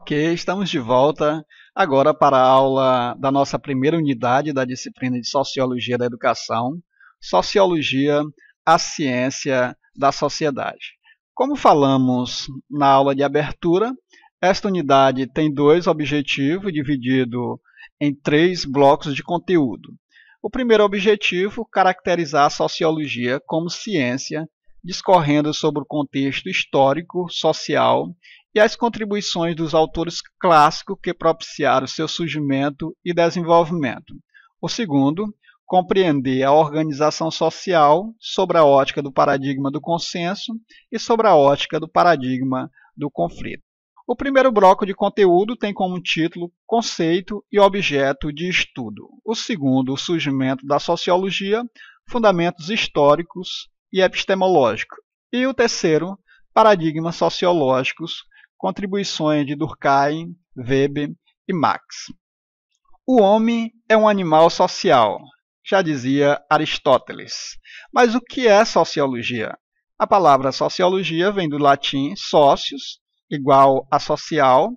Ok, estamos de volta agora para a aula da nossa primeira unidade da disciplina de Sociologia da Educação, Sociologia, a ciência da sociedade. Como falamos na aula de abertura, esta unidade tem dois objetivos, dividido em três blocos de conteúdo. O primeiro objetivo, caracterizar a sociologia como ciência, discorrendo sobre o contexto histórico, social e as contribuições dos autores clássicos que propiciaram seu surgimento e desenvolvimento. O segundo, compreender a organização social sobre a ótica do paradigma do consenso e sobre a ótica do paradigma do conflito. O primeiro bloco de conteúdo tem como título Conceito e Objeto de Estudo. O segundo, o surgimento da sociologia, fundamentos históricos e epistemológicos. E o terceiro, paradigmas sociológicos, contribuições de Durkheim, Weber e Marx. O homem é um animal social, já dizia Aristóteles. Mas o que é sociologia? A palavra sociologia vem do latim socius, igual a social,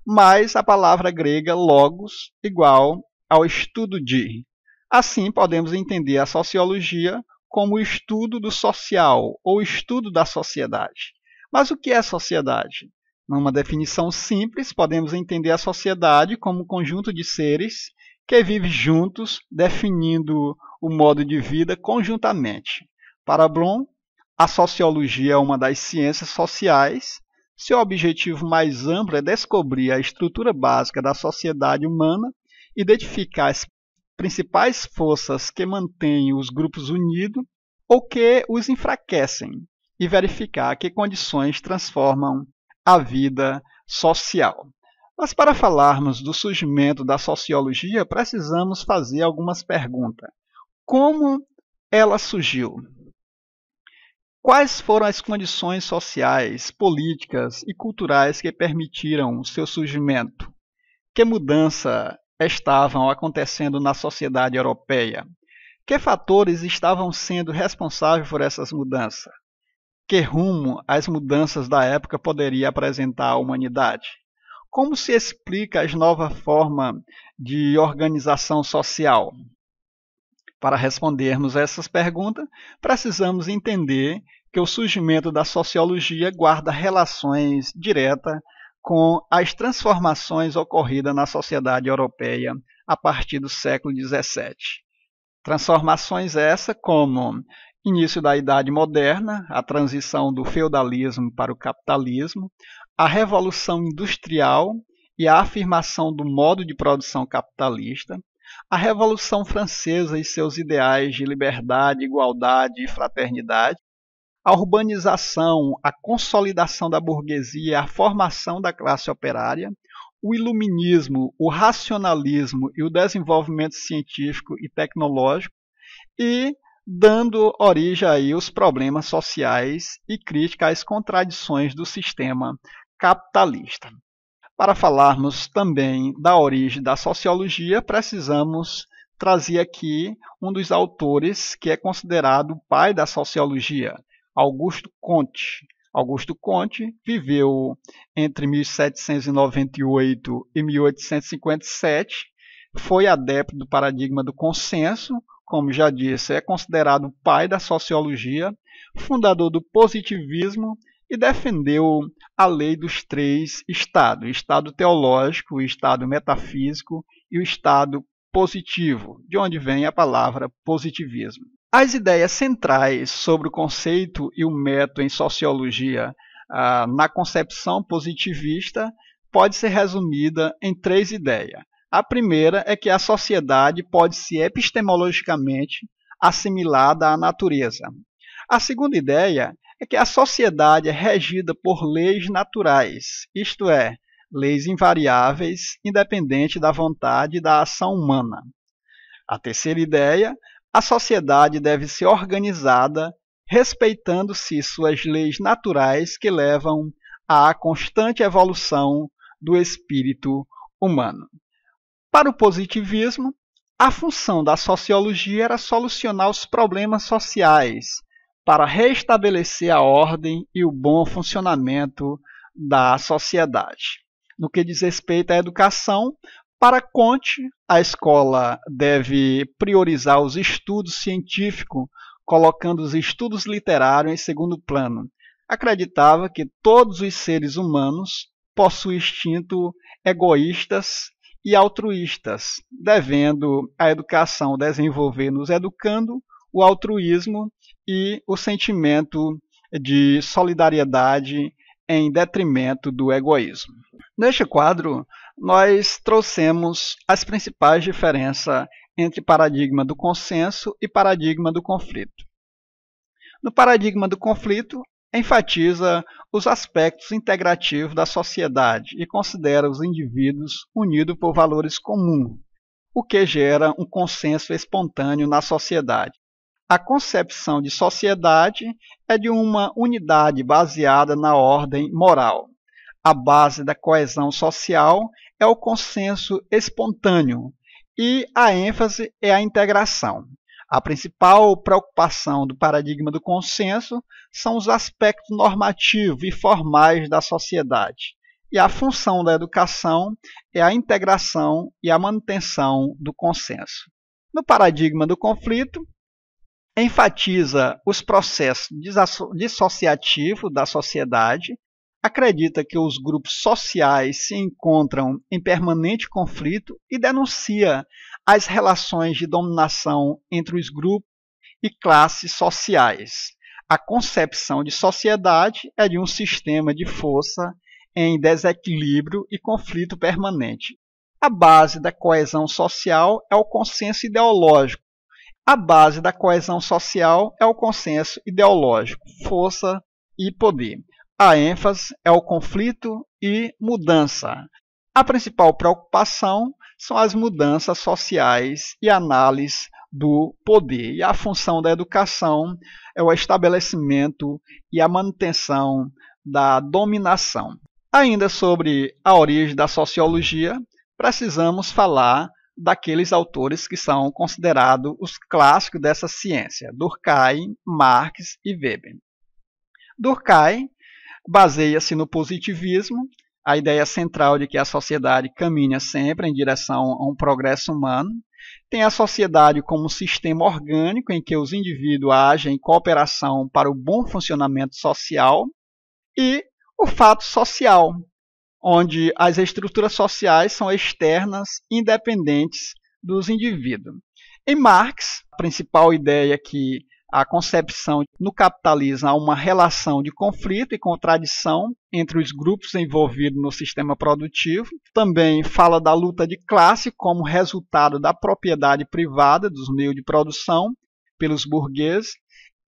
mais a palavra grega logos, igual ao estudo de. Assim, podemos entender a sociologia como o estudo do social, ou estudo da sociedade. Mas o que é sociedade? Numa definição simples, podemos entender a sociedade como um conjunto de seres que vivem juntos, definindo o modo de vida conjuntamente. Para Bloom, a sociologia é uma das ciências sociais. Seu objetivo mais amplo é descobrir a estrutura básica da sociedade humana, identificar as principais forças que mantêm os grupos unidos ou que os enfraquecem e verificar que condições transformam a vida social. Mas para falarmos do surgimento da sociologia, precisamos fazer algumas perguntas. Como ela surgiu? Quais foram as condições sociais, políticas e culturais que permitiram o seu surgimento? Que mudanças estavam acontecendo na sociedade europeia? Que fatores estavam sendo responsáveis por essas mudanças? Que rumo as mudanças da época poderiam apresentar à humanidade? Como se explica as novas formas de organização social? Para respondermos a essas perguntas, precisamos entender que o surgimento da sociologia guarda relações diretas com as transformações ocorridas na sociedade europeia a partir do século XVII. Transformações essas como início da Idade Moderna, a transição do feudalismo para o capitalismo, a Revolução Industrial e a afirmação do modo de produção capitalista, a Revolução Francesa e seus ideais de liberdade, igualdade e fraternidade, a urbanização, a consolidação da burguesia, a formação da classe operária, o iluminismo, o racionalismo e o desenvolvimento científico e tecnológico, e dando origem aí aos problemas sociais e crítica às contradições do sistema capitalista. Para falarmos também da origem da sociologia, precisamos trazer aqui um dos autores que é considerado o pai da sociologia, Augusto Comte. Augusto Comte viveu entre 1798 e 1857, foi adepto do paradigma do consenso, como já disse, é considerado o pai da sociologia, fundador do positivismo e defendeu a lei dos três estados, o estado teológico, o estado metafísico e o estado positivo, de onde vem a palavra positivismo. As ideias centrais sobre o conceito e o método em sociologia na concepção positivista pode ser resumida em três ideias. A primeira é que a sociedade pode ser epistemologicamente assimilada à natureza. A segunda ideia é que a sociedade é regida por leis naturais, isto é, leis invariáveis, independente da vontade e da ação humana. A terceira ideia, a sociedade deve ser organizada respeitando-se suas leis naturais que levam à constante evolução do espírito humano. Para o positivismo, a função da sociologia era solucionar os problemas sociais para restabelecer a ordem e o bom funcionamento da sociedade. No que diz respeito à educação, para Comte, a escola deve priorizar os estudos científicos, colocando os estudos literários em segundo plano. Acreditava que todos os seres humanos possuem instintos egoístas e altruístas, devendo a educação desenvolver nos educando o altruísmo e o sentimento de solidariedade em detrimento do egoísmo. Neste quadro, nós trouxemos as principais diferenças entre paradigma do consenso e paradigma do conflito. No paradigma do conflito, enfatiza os aspectos integrativos da sociedade e considera os indivíduos unidos por valores comuns, o que gera um consenso espontâneo na sociedade. A concepção de sociedade é de uma unidade baseada na ordem moral. A base da coesão social é o consenso espontâneo e a ênfase é a integração. A principal preocupação do paradigma do consenso são os aspectos normativos e formais da sociedade. E a função da educação é a integração e a manutenção do consenso. No paradigma do conflito, enfatiza os processos dissociativos da sociedade, acredita que os grupos sociais se encontram em permanente conflito e denuncia as relações de dominação entre os grupos e classes sociais. A concepção de sociedade é de um sistema de força em desequilíbrio e conflito permanente. A base da coesão social é o consenso ideológico. A base da coesão social é o consenso ideológico, força e poder. A ênfase é o conflito e mudança. A principal preocupação são as mudanças sociais e análise do poder. E a função da educação é o estabelecimento e a manutenção da dominação. Ainda sobre a origem da sociologia, precisamos falar daqueles autores que são considerados os clássicos dessa ciência, Durkheim, Marx e Weber. Durkheim baseia-se no positivismo, a ideia central de que a sociedade caminha sempre em direção a um progresso humano, tem a sociedade como um sistema orgânico em que os indivíduos agem em cooperação para o bom funcionamento social, e o fato social, onde as estruturas sociais são externas, independentes dos indivíduos. Em Marx, a principal ideia é que a concepção no capitalismo há uma relação de conflito e contradição entre os grupos envolvidos no sistema produtivo. Também fala da luta de classe como resultado da propriedade privada dos meios de produção pelos burgueses.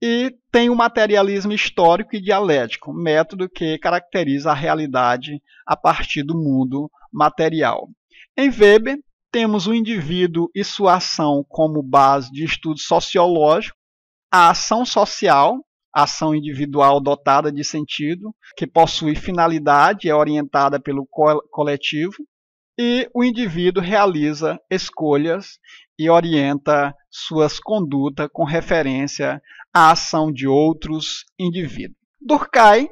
E tem o materialismo histórico e dialético, método que caracteriza a realidade a partir do mundo material. Em Weber, temos o indivíduo e sua ação como base de estudo sociológico, a ação social, a ação individual dotada de sentido, que possui finalidade e é orientada pelo coletivo, e o indivíduo realiza escolhas e orienta suas condutas com referência à ação de outros indivíduos. Durkheim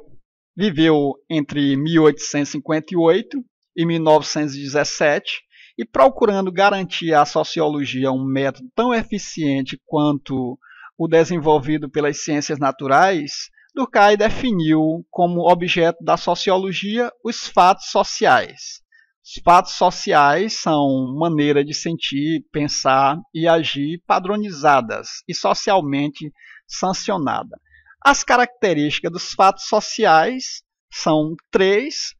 viveu entre 1858 e 1917 e, procurando garantir à sociologia um método tão eficiente quanto o desenvolvido pelas ciências naturais, Durkheim definiu como objeto da sociologia os fatos sociais. Os fatos sociais são maneira de sentir, pensar e agir padronizadas e socialmente sancionadas. As características dos fatos sociais são três.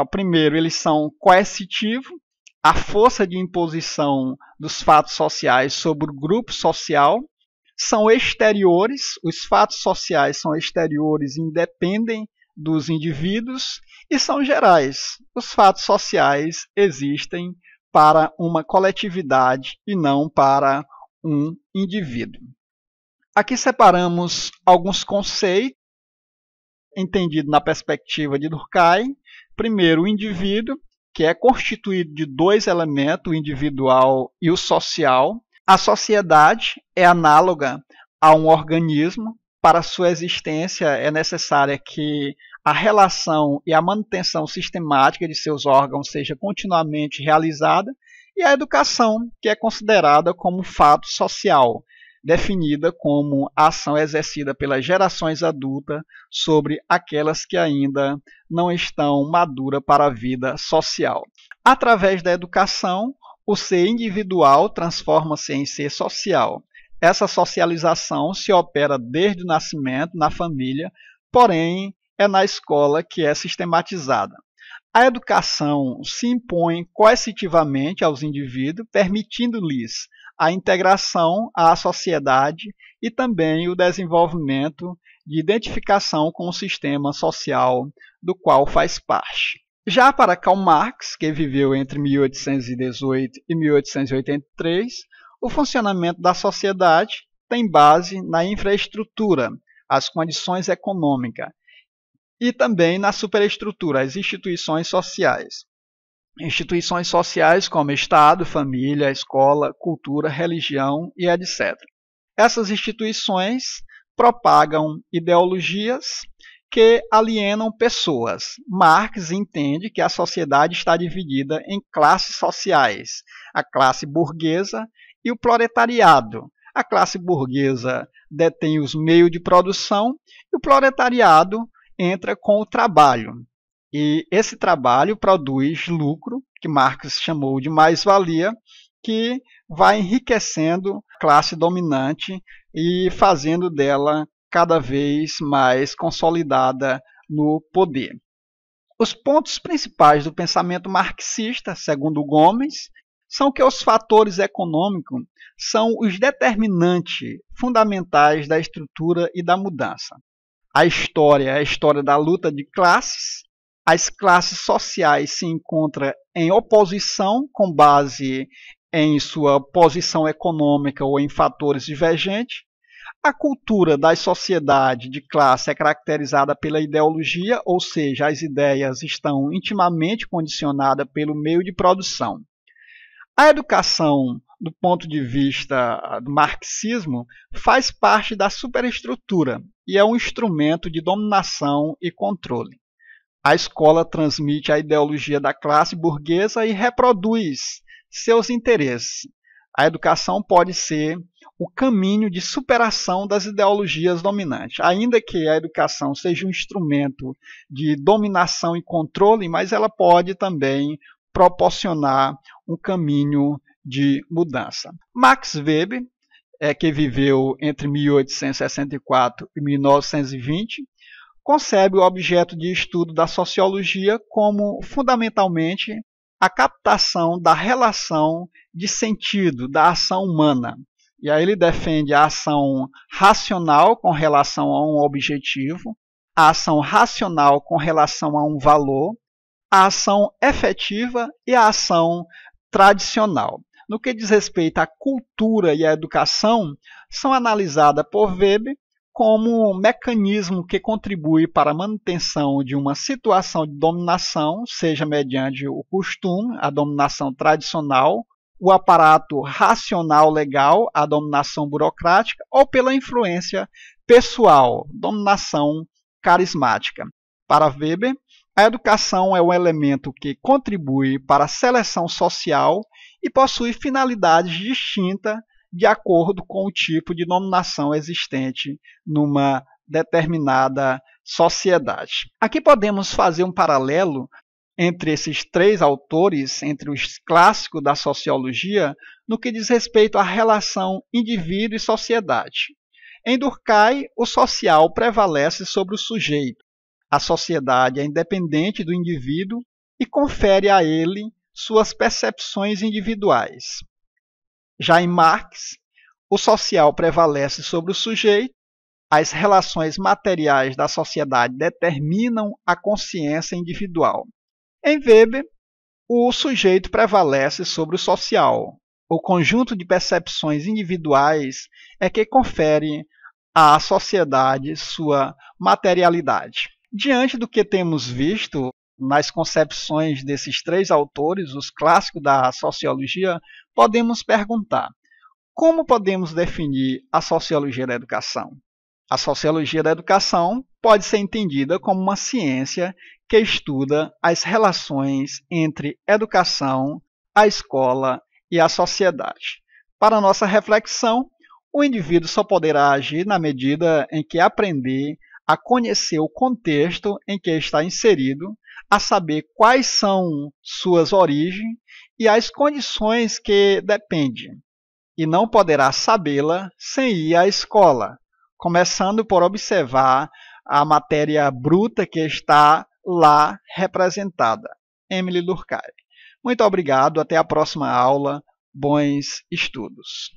Primeiro, eles são coercitivos, a força de imposição dos fatos sociais sobre o grupo social. São exteriores, os fatos sociais são exteriores e independem dos indivíduos, e são gerais. Os fatos sociais existem para uma coletividade e não para um indivíduo. Aqui separamos alguns conceitos entendidos na perspectiva de Durkheim. Primeiro, o indivíduo, que é constituído de dois elementos, o individual e o social. A sociedade é análoga a um organismo. Para sua existência é necessária que a relação e a manutenção sistemática de seus órgãos seja continuamente realizada, e a educação, que é considerada como fato social, definida como a ação exercida pelas gerações adultas sobre aquelas que ainda não estão maduras para a vida social. Através da educação, o ser individual transforma-se em ser social. Essa socialização se opera desde o nascimento, na família, porém é na escola que é sistematizada. A educação se impõe coercitivamente aos indivíduos, permitindo-lhes a integração à sociedade e também o desenvolvimento de identificação com o sistema social do qual faz parte. Já para Karl Marx, que viveu entre 1818 e 1883, o funcionamento da sociedade tem base na infraestrutura, as condições econômicas, e também na superestrutura, as instituições sociais. Instituições sociais como Estado, família, escola, cultura, religião e etc. Essas instituições propagam ideologias que alienam pessoas. Marx entende que a sociedade está dividida em classes sociais, a classe burguesa e o proletariado. A classe burguesa detém os meios de produção e o proletariado entra com o trabalho. E esse trabalho produz lucro, que Marx chamou de mais-valia, que vai enriquecendo a classe dominante e fazendo dela cada vez mais consolidada no poder. Os pontos principais do pensamento marxista, segundo Gomes, são que os fatores econômicos são os determinantes fundamentais da estrutura e da mudança. A história é a história da luta de classes. As classes sociais se encontram em oposição com base em sua posição econômica ou em fatores divergentes. A cultura das sociedades de classe é caracterizada pela ideologia, ou seja, as ideias estão intimamente condicionadas pelo meio de produção. A educação, do ponto de vista do marxismo, faz parte da superestrutura e é um instrumento de dominação e controle. A escola transmite a ideologia da classe burguesa e reproduz seus interesses. A educação pode ser o caminho de superação das ideologias dominantes, ainda que a educação seja um instrumento de dominação e controle, mas ela pode também proporcionar um caminho de mudança. Max Weber, que viveu entre 1864 e 1920, concebe o objeto de estudo da sociologia como, fundamentalmente, a captação da relação de sentido da ação humana. E aí ele defende a ação racional com relação a um objetivo, a ação racional com relação a um valor, a ação efetiva e a ação tradicional. No que diz respeito à cultura e à educação, são analisadas por Weber como um mecanismo que contribui para a manutenção de uma situação de dominação, seja mediante o costume, a dominação tradicional, o aparato racional legal, a dominação burocrática, ou pela influência pessoal, dominação carismática. Para Weber, a educação é um elemento que contribui para a seleção social e possui finalidades distintas de acordo com o tipo de dominação existente numa determinada sociedade. Aqui podemos fazer um paralelo entre esses três autores, entre os clássicos da sociologia, no que diz respeito à relação indivíduo e sociedade. Em Durkheim, o social prevalece sobre o sujeito. A sociedade é independente do indivíduo e confere a ele suas percepções individuais. Já em Marx, o social prevalece sobre o sujeito, as relações materiais da sociedade determinam a consciência individual. Em Weber, o sujeito prevalece sobre o social. O conjunto de percepções individuais é que confere à sociedade sua materialidade. Diante do que temos visto nas concepções desses três autores, os clássicos da sociologia, podemos perguntar: como podemos definir a sociologia da educação? A sociologia da educação pode ser entendida como uma ciência que estuda as relações entre educação, a escola e a sociedade. Para nossa reflexão, o indivíduo só poderá agir na medida em que aprender a conhecer o contexto em que está inserido, a saber quais são suas origens e as condições que depende, e não poderá sabê-la sem ir à escola, começando por observar a matéria bruta que está lá representada. Emily Durkheim. Muito obrigado, até a próxima aula. Bons estudos.